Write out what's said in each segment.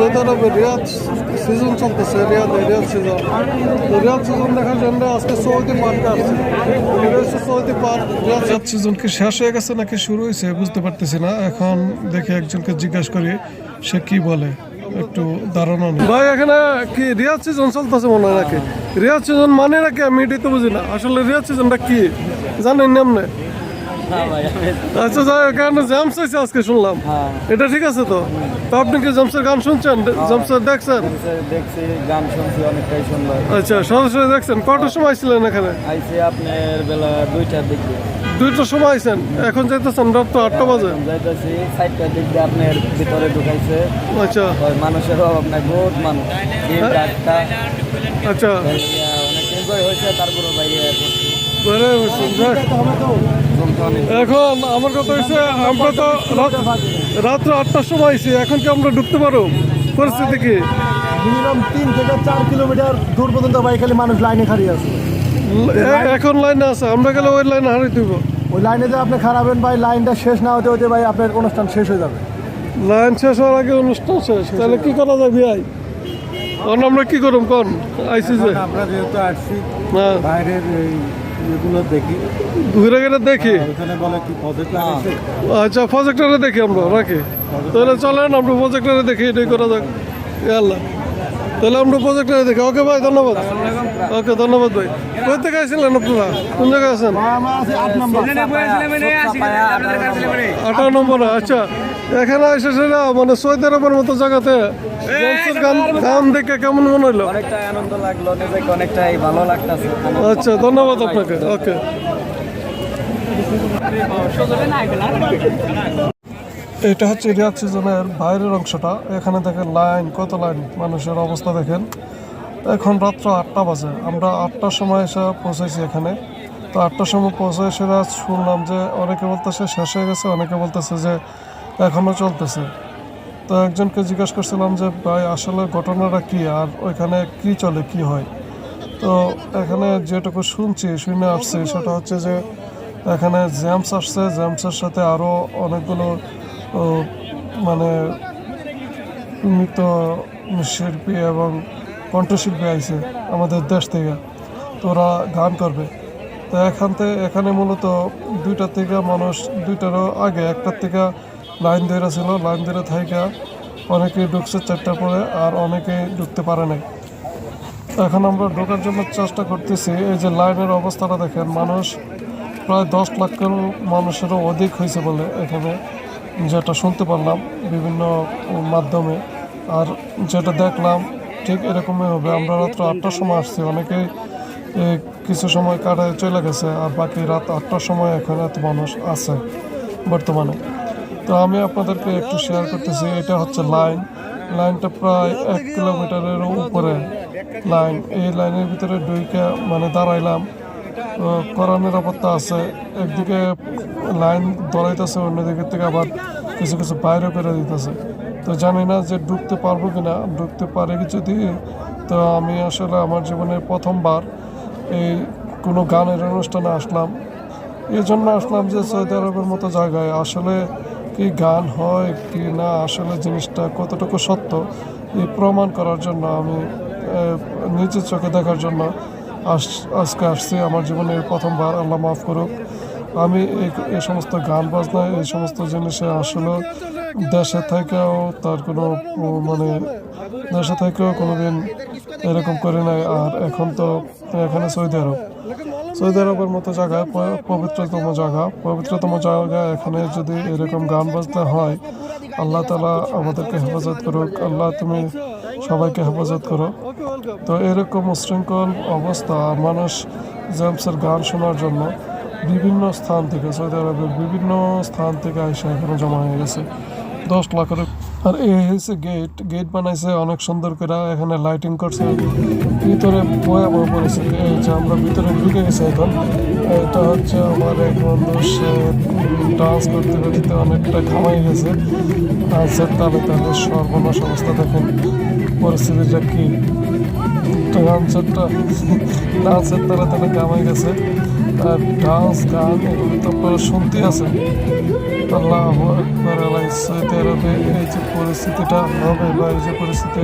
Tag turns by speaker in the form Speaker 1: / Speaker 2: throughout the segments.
Speaker 1: Saudi আরবে Riyad season চলতেছে, Riyad season. তো রিয়াদ সিজন দেখার জন্য আজকে সৌদি পার্কে আসছে। সৌদি পার্ক রিয়াদ সিজন কি শেষ হয়ে গেছে নাকি শুরু হয়েছে বুঝতে পারতেছি না। এখন দেখি একজনকে জিজ্ঞাসা করি সে কি বলে, একটু ধারণা নেই। ভাই এখানে কি রিয়াদ সিজন চলতেছে মনে হয় নাকি? রিয়াদ সিজন মানে নাকি আমি এটাই তো বুঝি না। আসলে রিয়াদ সিজনটা কি জানেন নামনে? আচ্ছা যাই এখানে জেমস আছে আজকে শুনলাম, এটা ঠিক আছে তো? তো আপনি কি জেমসের গান শুনছেন, জেমসের দেখছেন?
Speaker 2: দেখছি, গান শুনছি, অনেকটাই সুন্দর।
Speaker 1: আচ্ছা সরাসরি দেখছেন? কটার সময় ছিলেন এখানে?
Speaker 2: আইসি আপনার বেলা 2টার দিকে।
Speaker 1: 2টার সময় আইছেন, এখন যাইতেছেন রাত তো 8টা বাজে।
Speaker 2: যাইতেছি 4টার দিক দিয়ে আপনার ভিতরে ঢুকাইছে।
Speaker 1: আচ্ছা
Speaker 2: মানুষের অভাব নাই, বহুত মানুষ।
Speaker 1: আচ্ছা
Speaker 2: অনেক এনজয় হয়েছে, তারপরে বাইরে
Speaker 1: এখন আমার কথা হচ্ছে আমরা তো রাত্র 8টার সময় আইছি, এখন কি আমরা ঢুকতে পারো? পরিস্থিতি কি?
Speaker 3: মিনিমাম 3 থেকে 4 কিলোমিটার দূর পর্যন্ত ভাই খালি মানুষ লাইনে খাড়িয়ে আছে।
Speaker 1: এখন লাইনে আছে, আমরা গেলে ওই লাইনে হারিয়ে দিব।
Speaker 3: ওই লাইনে যে আপনি খারাপেন ভাই, লাইনটা শেষ না হতে হতে ভাই আপনার অনুষ্ঠান শেষ হয়ে যাবে।
Speaker 1: লাইন শেষ হওয়ার আগে অনুষ্ঠান শেষ, তাহলে কি করা যায় ভাই? এখন আমরা কি করব কোন? আইসি যে
Speaker 3: আমরা যেহেতু আসছি
Speaker 1: হ্যাঁ
Speaker 3: বাইরের এগুলো দেখি,
Speaker 1: ঘুরে ঘুরে দেখি।
Speaker 3: ওখানে বলে কি প্রজেক্ট লাগাইছে।
Speaker 1: আচ্ছা প্রজেক্টরে দেখি আমরা নাকি? তাহলে চলেন আমরা প্রজেক্টরে দেখি, এটাই করা যাক। আল্লাহ, তাহলে আমরা প্রজেক্টরে দেখি। ওকে ভাই ধন্যবাদ। ওকে ধন্যবাদ ভাই। কোথা থেকে আসছিলেন আপনারা? কোন জায়গায় আছেন? 18 নম্বরে। আচ্ছা এখানে এসে সেটা মানে সৌদি আরবের মতো জায়গাতে গান দেখে কেমন মনে হলো?
Speaker 2: অনেকটাই আনন্দ লাগলো, নিজেকে অনেকটাই ভালো লাগতেছে।
Speaker 1: আচ্ছা ধন্যবাদ আপনাকে। ওকে এটা হচ্ছে রিয়াদ সিজনের বাইরের অংশটা। এখানে দেখেন লাইন, কত লাইন, মানুষের অবস্থা দেখেন। এখন রাত্র 8টা বাজে, আমরা 8টার সময় এসে পৌঁছেছি এখানে। তো 8টার সময় পৌঁছে সেটা শুনলাম যে অনেকে বলতেছে শেষ হয়ে গেছে, অনেকে বলতেছে যে এখনও চলতেছে। তো একজনকে জিজ্ঞাসা করছিলাম যে ভাই আসলে ঘটনাটা কি, আর ওইখানে কি চলে, কি হয়। তো এখানে যেটুকু শুনে আসছি সেটা হচ্ছে যে এখানে জেমস আসছে, জেমসের সাথে আরও অনেকগুলো মানে মৃত শিল্পী এবং কণ্ঠশিল্পী আইছে আমাদের দেশ থেকে। তো ওরা গান করবে। তো এখানে মূলত 2টা থেকে মানুষ, 2টারও আগে 1টার থেকে লাইন ধরে ছিল। লাইন ধরে থাইকা অনেকেই ঢুকছে 4টার পরে, আর অনেকেই ঢুকতে পারে নাই। এখন আমরা ঢোকার জন্য চেষ্টা করতেছি। এই যে লাইনের অবস্থাটা দেখেন, মানুষ প্রায় 10 লাখের মানুষেরও অধিক হয়েছে বলে এখানে, যেটা শুনতে পারলাম বিভিন্ন মাধ্যমে। আর যেটা দেখলাম ঠিক এরকমই হবে। আমরা রাত্র 8টার সময় আসছি, অনেকেই কিছু সময় কাটায় চলে গেছে, আর বাকি রাত 8টার সময় এখানে এত মানুষ আছে বর্তমানে। তো আমি আপনাদেরকে একটু শেয়ার করতেছি। এটা হচ্ছে লাইনটা প্রায় 1 কিলোমিটারের উপরে লাইন। এই লাইনের ভিতরে ঢুকে মানে দাঁড়াইলাম। কড়া নিরাপত্তা আছে, একদিকে লাইন ধরাইতেছে, অন্যদিকে থেকে আবার কিছু কিছু বাইরে করে দিতেছে। তো জানি না যে ঢুকতে পারবো কিনা, ঢুকতে পারে কি যদি। তো আমি আসলে আমার জীবনের প্রথমবার এই কোনো গানের অনুষ্ঠানে আসলাম। এই জন্য আসলাম যে সৌদি আরবের মতো জায়গায় আসলে কি গান হয় কি না, আসলে জিনিসটা কতটুকু সত্য এই প্রমাণ করার জন্য আমি নিজের চোখে দেখার জন্য আজকে আসছি। আমার জীবনের প্রথমবার, আল্লাহ মাফ করুক। আমি এই সমস্ত গান বাজনা, এই সমস্ত জিনিসে আসলে দেশে থেকেও তার কোনো মানে দেশে থেকেও কোনোদিন এরকম করে নাই। আর এখন তো এখানে সৌদি আরবের মতো জায়গায়, পবিত্রতম জায়গা, এখানে যদি এরকম গান বাজনা হয়, আল্লাহ তাআলা আমাদেরকে হেফাজত করুক। আল্লাহ তুমি সবাইকে হেফাজত করো। তো এরকম উশৃঙ্খল অবস্থা, মানুষ জেমসের গান শোনার জন্য বিভিন্ন স্থান থেকে, সৌদি আরবের বিভিন্ন স্থান থেকে এসে এখানে জমা হয়ে গেছে 10 লাখের। আর এই হচ্ছে গেট বানাইছে অনেক সুন্দর করে, এখানে লাইটিং করছে, ভিতরে ভয়াবহ পরিস্থিতি। এই যে আমরা ভিতরে ঢুকে গেছি এখন। এটা হচ্ছে আমার এক বন্ধু, সে ডান্স করতে করতে অনেকটা ঘামাই গেছে। ডান্সের তালে সর্বনাশ অবস্থা দেখেন, পরিস্থিতিটা কি। ডান্সের তালে ঘামাই গেছে। আর ডান্স গান এগুলো তো আপনারা শুনতে আছেন। আল্লাহু আকবার। সৌদি আরবে এই যে পরিস্থিতিটা হবে বা এই যে পরিস্থিতি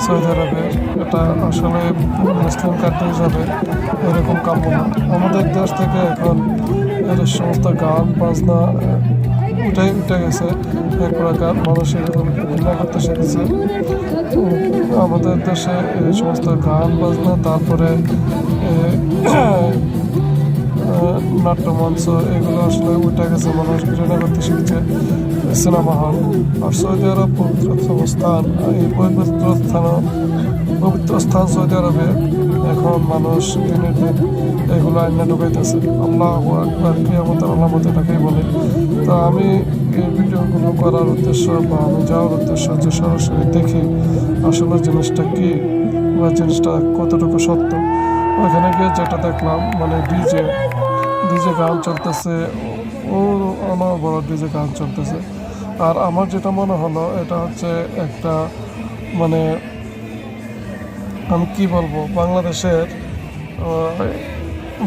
Speaker 1: সৌদি আরবের, এটা আসলে মুসলিম কান্ট্রি হিসাবে এরকম কাম্য না। আমাদের দেশ থেকে এখন এর সমস্ত গান বাজনা উঠে গেছে, এক প্রকার মানুষের ঘৃণা করতে শিখেছে। আমাদের দেশে এই সমস্ত গান বাজনা, তারপরে নাট্যমঞ্চ, এগুলো আসলে উঠে গেছে, মানুষ ঘৃণা করতে শিখছে সিনেমা হল। আর সৌদি আরব পবিত্র স্থান, এই পবিত্র স্থান সৌদি আরবে এখন মানুষ দিনের দিন এগুলো আইনে ঢুকাইতেছে। আল্লাহু আকবার, কিয়ামতের আলামত এটাকেই বলে। তো আমি এই ভিডিওগুলো করার উদ্দেশ্য বা আমি যাওয়ার উদ্দেশ্য যে সরাসরি দেখি আসলে জিনিসটা কী বা জিনিসটা কতটুকু সত্য। ওখানে গিয়ে যেটা দেখলাম, মানে ডিজে গান চলতেছে, বড় ডিজে গান চলতেছে। আর আমার যেটা মনে হলো, এটা হচ্ছে একটা মানে আমি কি বলবো, বাংলাদেশের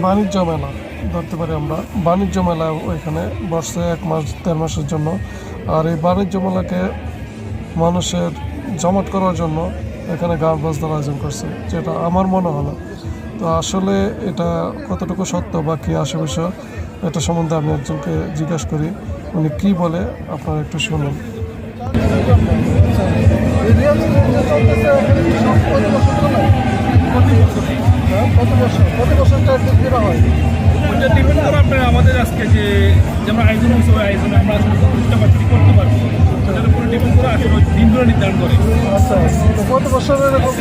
Speaker 1: বাণিজ্য মেলা ধরতে পারি আমরা। বাণিজ্য মেলা ওইখানে বসছে 1 মাস 1.5 মাসের জন্য। আর এই বাণিজ্য মেলাকে মানুষের জমাট করার জন্য এখানে গান বাজনার আয়োজন করছে, যেটা আমার মনে হলো। তো আসলে এটা কতটুকু সত্য বা কী আশেপাশে, এটা সম্বন্ধে আমি একজনকে জিজ্ঞাসা করি, উনি কী বলে আপনারা একটু শুনুন।
Speaker 4: ওইটা ডিপেন্ড করে আপনার আমাদের আজকে যে যেমন আয়োজন হয়েছে, ওই আয়োজনে আমরা আসলে প্রতিষ্ঠা করতে পারবো, সেটার উপরে ডিপেন্ড করে আসলে ওই দিনগুলো নির্ধারণ করে।
Speaker 1: আচ্ছা, কত বছর এরকম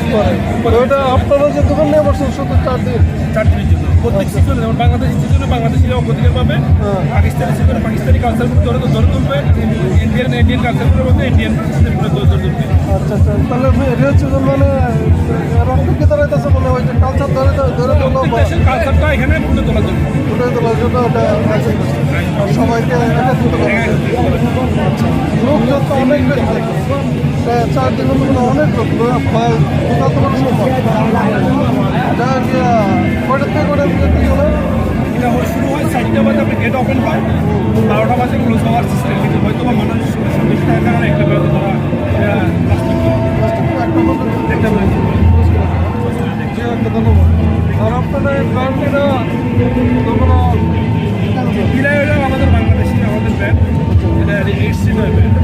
Speaker 1: করে ওটা আপনারা যে দোকান নিয়ে বসছেন শুধু 4 দিন?
Speaker 4: 4 দিনের জন্য প্রত্যেক সিজনে, যেমন বাংলাদেশি সিজনে বাংলাদেশিরা অগ্রাধিকার পাবে, পাকিস্তানি সিজনে পাকিস্তানি কালচারগুলো ধরে তুলবে, ইন্ডিয়ান কালচারগুলোর মধ্যে ইন্ডিয়ান সিস্টেমগুলো ধরে তুলবে।
Speaker 1: আচ্ছা, তাহলে রিয়াজ মানে রক্ত কি দাঁড়াইতেছে, মানে ওই যে কালচার ধরে তোলা বা
Speaker 4: দেশের কালচারটা এখানে ফুটে তোলার জন্য
Speaker 1: ফুটে তোলার জন্য ওটা আয়োজন করছে। আর সবাইকে একত্রিত করা হয়েছে। আচ্ছা, লোক যত অনেক বেশি থাকে, 4 দিনের মধ্যে অনেক লোক প্রায় 7 সময় যা গিয়া কয়টা থেকে কয়টা বিরতি চলে।
Speaker 4: এটা শুরু হয় 4টা বাজে, আপনি গেট ওপেন পান, 12টা বাজে ক্লোজ হওয়ার সিস্টেম। কিন্তু হয়তো বা মানুষ বেশি থাকার কারণে একটা বেরোতে তারা একটা বেরোতে।
Speaker 1: জি, একটা ধন্যবাদ। আর আপনাদের ব্র্যান্ডটা তোমরা
Speaker 4: কিলাই হলো আমাদের বাংলাদেশি, আমাদের ব্র্যান্ড, এটা এইচসি নয় ব্র্যান্ড।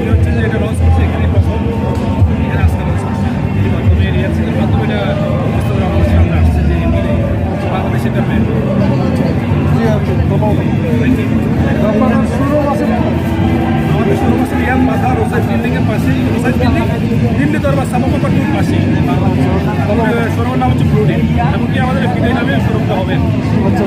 Speaker 4: এটা হচ্ছে যে এটা লঞ্চ করছে এখানে প্রথম, এখানে আজকে লঞ্চ করছে এই মাধ্যমে, রিয়াক্সের মাধ্যমে এটা আমাদের সামনে আসছে যে বাংলাদেশি একটা ব্র্যান্ড।
Speaker 1: জি আছে, ধন্যবাদ। আপনাদের শোরুম আছে?
Speaker 4: আমাদের শোরুম আছে রিয়াদ বাজার রোসাইড বিল্ডিংয়ের পাশে, রোসাইড বিল্ডিং দিল্লি দরবার সামাপা টুর পাশে। শোরুমের নাম হচ্ছে ব্রুডিং, এমনকি আমাদের বিদায় নামে শোরুমটা হবে।
Speaker 1: আচ্ছা,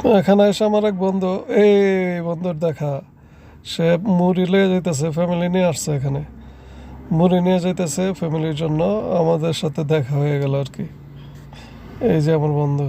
Speaker 1: তো এখানে এসে আমার এক বন্ধু, এই বন্ধুর দেখা, সে মুড়ি নিয়ে যাইতেছে, ফ্যামিলি নিয়ে আসছে এখানে, মুড়ি নিয়ে যাইতেছে ফ্যামিলির জন্য। আমাদের সাথে দেখা হয়ে গেল আর কি। এই যে আমার বন্ধু।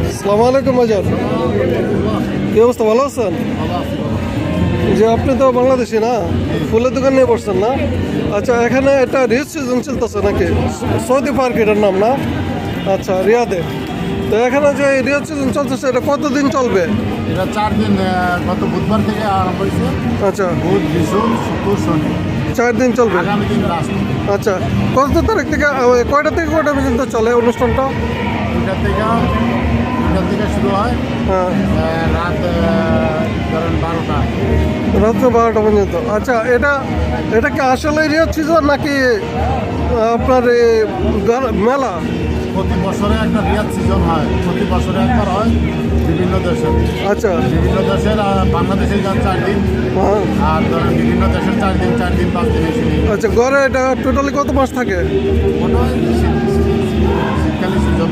Speaker 1: আসসালামু আলাইকুম বাজার, কি অবস্থা, ভালো আছেন? যে আপনি তো বাংলাদেশি না, ফুলের দোকান নিয়ে বসছেন না? আচ্ছা, এখানে একটা রিচ সিজন চলতেছে নাকি? সৌদি পার্ক এটার নাম না? আচ্ছা, রিয়াদে। তো এখানে যে রিচ সিজন চলতেছে, এটা কতদিন চলবে?
Speaker 5: এটা 4 দিন, গত বুধবার থেকে আরম্ভ হয়েছে।
Speaker 1: আচ্ছা,
Speaker 5: বুধ, বৃহস্পতি, শুক্র, শনি।
Speaker 1: 4 দিন চলবে।
Speaker 3: আগামী দিন লাস্ট।
Speaker 1: আচ্ছা, কত তারিখ থেকে কয়টা থেকে কয়টা পর্যন্ত চলে অনুষ্ঠানটা?
Speaker 3: 2টা থেকে শুরু হয়,
Speaker 1: হ্যাঁ,
Speaker 3: রাত ধরেন 12টা।
Speaker 1: রাত্র 12টা পর্যন্ত। আচ্ছা, এটা কি আসলে রিয়াজ সিজন নাকি আপনার মেলা?
Speaker 3: প্রতি বছরে একটা রিয়াদ সিজন হয়, প্রতি বছরে একবার হয় বিভিন্ন দেশের।
Speaker 1: আচ্ছা,
Speaker 3: বিভিন্ন দেশের বাংলাদেশের যান 4 দিন,
Speaker 1: হ্যাঁ,
Speaker 3: আর ধরেন বিভিন্ন দেশের 4 দিন 5 দিন এসে
Speaker 1: আচ্ছা। গড়ে এটা টোটালি কত মাস থাকে?
Speaker 3: মনে হয় শীতকালীন সিজন।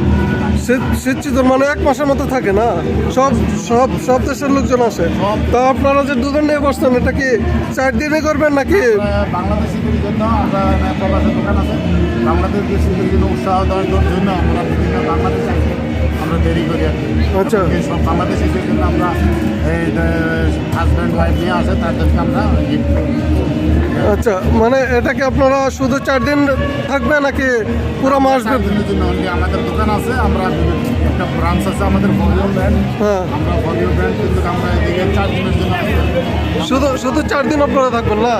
Speaker 1: শীত সিজন মানে 1 মাসের মতো থাকে না? সব দেশের লোকজন আসে। তা আপনারা যে দোকান নিয়ে বসছেন, এটা কি 4 দিনে করবেন নাকি?
Speaker 3: বাংলাদেশিদের জন্য আমরা প্রবাসের দোকান আছে, বাংলাদেশিদের জন্য উৎসাহ দেওয়ার জন্য আমরা বিভিন্ন বাংলাদেশে আমরা দেরি করি আর কি।
Speaker 1: আচ্ছা।
Speaker 3: সব বাংলাদেশিদের জন্য আমরা এই হাজব্যান্ড ওয়াইফ নিয়ে আসে, তাদেরকে আমরা গিফট করি।
Speaker 1: আচ্ছা, মানে এটা কি আপনারা শুধু 4 দিন থাকবে নাকি পুরো মাস?
Speaker 3: 4 দিনের জন্য only আমাদের দোকান আছে, আমরা একটা ব্রাঞ্চ আছে আমাদের ভলিউম ব্র্যান্ড,
Speaker 1: হ্যাঁ,
Speaker 3: আমরা ভলিউম ব্র্যান্ড, কিন্তু আমরা এদিকে 4 দিনের জন্য
Speaker 1: শুধু 4 দিন আপনারা থাকবেন না?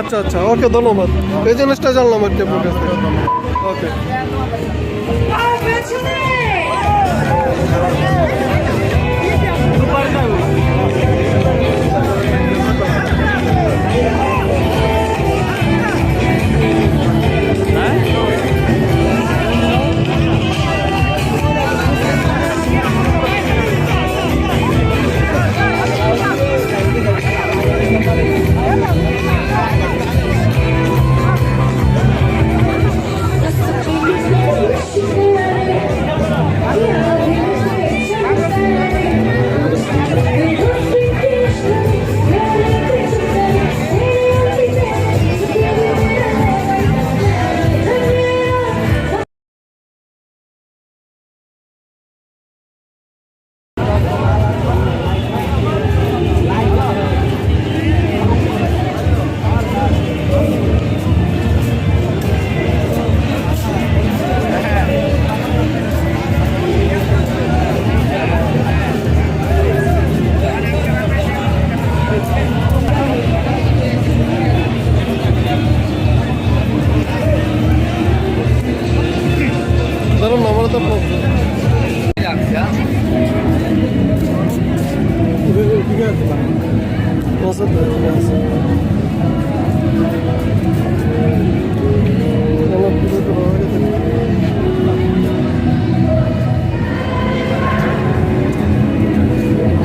Speaker 1: আচ্ছা আচ্ছা, ওকে, ধন্যবাদ। এই জিনিসটা জানলাম আর কি আপনার কাছ থেকে। ওকে। ধরুন আমার তো ঠিক আছে।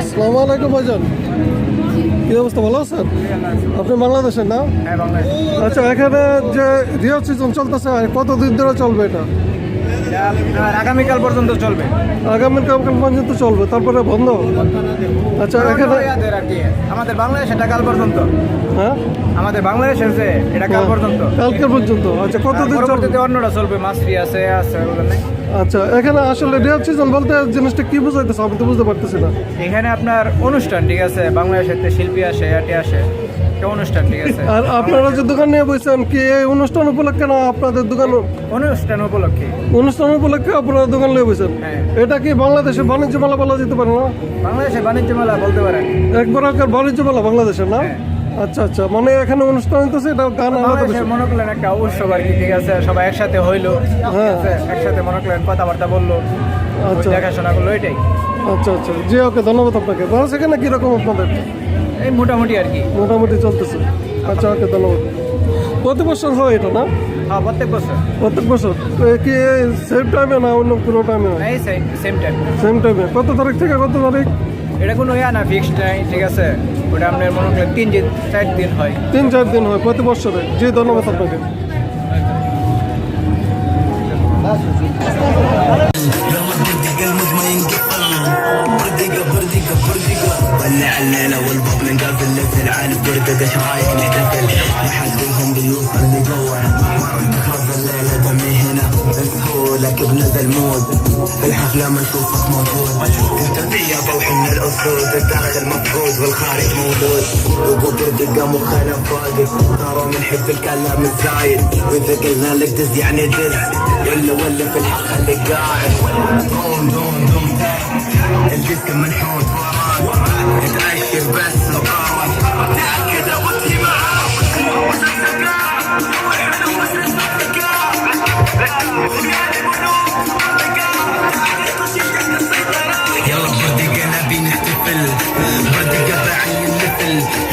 Speaker 1: আসসালামু আলাইকুম ভাইজান, কি অবস্থা, ভালো আছেন? আপনি বাংলাদেশের না?
Speaker 2: হ্যাঁ, বাংলাদেশ।
Speaker 1: আচ্ছা, এখানে যে রিয়াজ সিজন চলতেছে, কতদিন ধরে চলবে এটা?
Speaker 2: আগামীকাল পর্যন্ত চলবে।
Speaker 1: আগামীকাল পর্যন্ত চলবে, তারপরে বন্ধ? আচ্ছা, এখানে
Speaker 2: আমাদের বাংলাদেশ এটা কাল পর্যন্ত।
Speaker 1: হ্যাঁ,
Speaker 2: আমাদের বাংলাদেশের যে এটা কাল পর্যন্ত,
Speaker 1: কালকে পর্যন্ত। আচ্ছা, কতদিন চলবে?
Speaker 2: পরবর্তীতে অন্যটা চলবে, মাছরি আছে ওগুলো নেই।
Speaker 1: আচ্ছা, এখানে আসলে রিয়াজ সিজন বলতে জিনিসটা কি বুঝাইতেছে আমি তো বুঝতে পারতেছি না।
Speaker 2: এখানে আপনার অনুষ্ঠান, ঠিক আছে, বাংলাদেশের শিল্পী আসে, আটি আসে, একটা অনুষ্ঠান, ঠিক আছে।
Speaker 1: আর আপনারা যে দোকান নিয়ে বসেন, কি এই অনুষ্ঠান উপলক্ষে না আপনাদের দোকান?
Speaker 2: অনুষ্ঠান উপলক্ষে।
Speaker 1: অনুষ্ঠান উপলক্ষে আপনারা দোকান নিয়ে বসেন?
Speaker 2: হ্যাঁ।
Speaker 1: এটা কি বাংলাদেশে বাণিজ্য মেলা বলা যেতে পারে না?
Speaker 2: বাংলাদেশে বাণিজ্য মেলা বলতে পারেন,
Speaker 1: একবার বাণিজ্য মেলা বাংলাদেশের না?
Speaker 2: হ্যাঁ।
Speaker 1: আচ্ছা আচ্ছা, মানে এখানে অনুষ্ঠান হইতেছে, এটা গান আলাদা
Speaker 2: বাংলাদেশের
Speaker 1: বিষয়।
Speaker 2: মনে করলেন একটা উৎসব আর কি, ঠিক আছে, সবাই একসাথে হইলো, ঠিক
Speaker 1: হ্যাঁ।
Speaker 2: আছে, একসাথে মনে করলেন কথাবার্তা বললো,
Speaker 1: আচ্ছা।
Speaker 2: দেখাশোনা করলো, এটাই।
Speaker 1: আচ্ছা আচ্ছা, জি, ওকে, ধন্যবাদ আপনাকে। ভালো, সেখানে কীরকম আপনাদের?
Speaker 2: এই মোটামুটি আর কি।
Speaker 1: মোটামুটি চলতেছে। আচ্ছা, ওকে, ধন্যবাদ। প্রতি বছর হয় এটা না?
Speaker 2: হ্যাঁ, প্রত্যেক বছর।
Speaker 1: প্রত্যেক বছর কি সেম টাইমে না অন্য কোনো টাইমে?
Speaker 2: এই সেম টাইম।
Speaker 1: সেম টাইমে। কত তারিখ থেকে কত তারিখ?
Speaker 2: এটা কোনো ইয়া না, ফিক্সড নাই, ঠিক আছে। ওটা আপনার মনে করেন 3-4 দিন হয়।
Speaker 1: 3-4 দিন হয় প্রতি বছরে। জি, ধন্যবাদ আপনাকে।
Speaker 5: ولع الليلة والباب من قلب الليل عالي بردقة شرايك نحتفل نحديهم ضيوف اللي جوا تخرب الليلة دمي هنا بسهولك بنزل مود في الحفلة ما نشوفك موجود انت يا ضوحي من الاسود الداخل مفقود والخارج موجود وقو بردقة مخنا فاقد صاروا بنحب الكلام الزايد واذا قلنا لك دز يعني دز ولا في الحق خليك قاعد دوم دوم دوم الجسم منحوت وراك تأشر بس وقارك تأكد وانتي معاك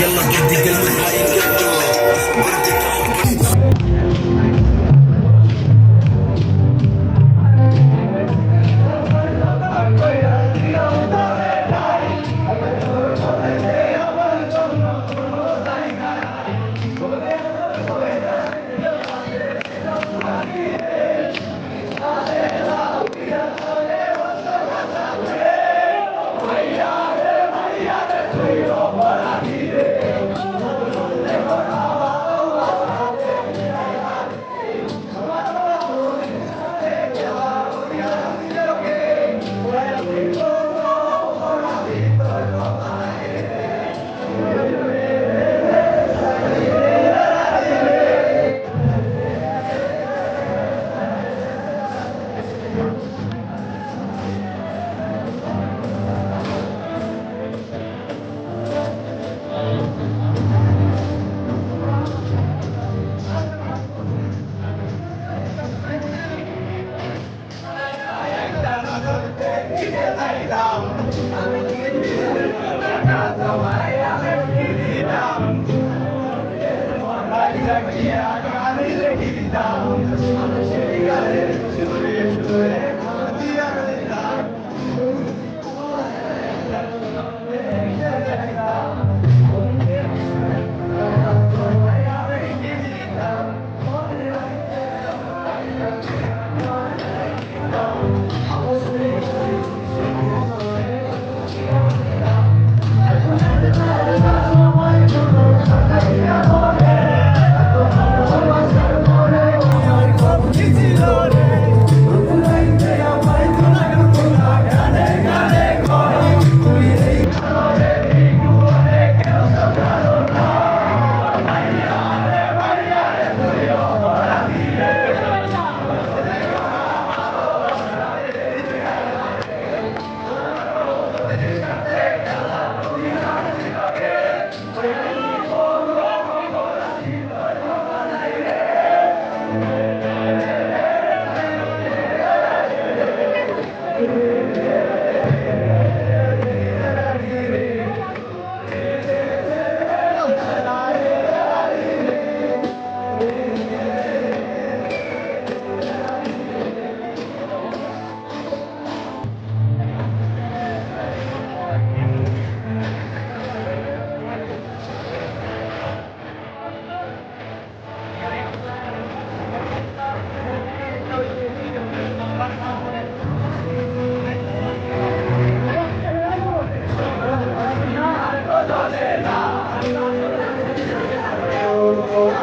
Speaker 5: يلا بدي قلبك ما يقدر
Speaker 6: Oh,